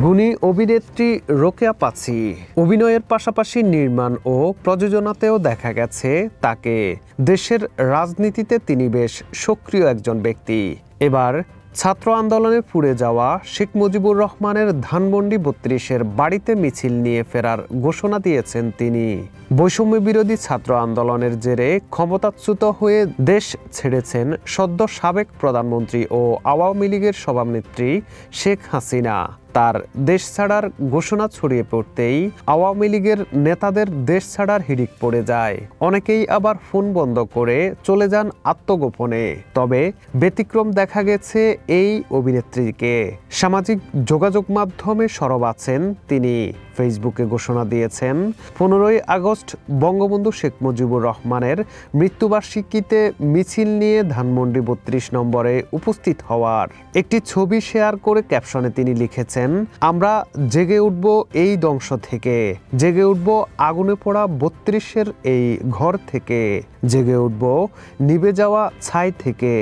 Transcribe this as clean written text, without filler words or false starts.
গুণী অভিনেত্রী রোকেয়া পাছি অভিনয়ের পাশাপাশি নির্মাণ ও প্রযোজনাতেও দেখা গেছে তাকে। দেশের রাজনীতিতে তিনি বেশ সক্রিয় একজন ব্যক্তি। এবার ছাত্র আন্দোলনে পুড়ে যাওয়া শেখ মুজিবুর রহমানের ধানমন্ডি ৩২-এর বাড়িতে মিছিল নিয়ে ফেরার ঘোষণা দিয়েছেন তিনি। বৈষম্য বিরোধী ছাত্র আন্দোলনের জেরে ক্ষমতাচ্যুত হয়ে দেশ ছেড়েছেন সদ্য সাবেক প্রধানমন্ত্রী ও আওয়ামী লীগের সভানেত্রী শেখ হাসিনা। তার দেশ ছাড়ার ঘোষণা ছড়িয়ে পড়তেই আওয়ামী লীগের নেতাদের দেশ ছাড়ার হিড়িক পড়ে যায়। অনেকেই আবার ফোন বন্ধ করে চলে যান আত্মগোপনে। তবে ব্যতিক্রম দেখা গেছে এই অভিনেত্রীকে। সামাজিক যোগাযোগ মাধ্যমে সরব আছেন তিনি। ফেসবুকে ঘোষণা দিয়েছেন 15ই আগস্ট বঙ্গবন্ধু শেখ মুজিবুর রহমানের মৃত্যুবার্ষিকীতে মিছিল নিয়ে ধানমন্ডি ৩২ নম্বরে উপস্থিত হওয়ার। একটি ছবি শেয়ার করে ক্যাপশনে তিনি লিখেছেন, আমরা জেগে উঠব এই ধ্বংস থেকে, জেগে উঠব আগুনে পোড়া ৩২-এর এই ঘর থেকে, জেগে উঠব নিভে যাওয়া ছাই থেকে।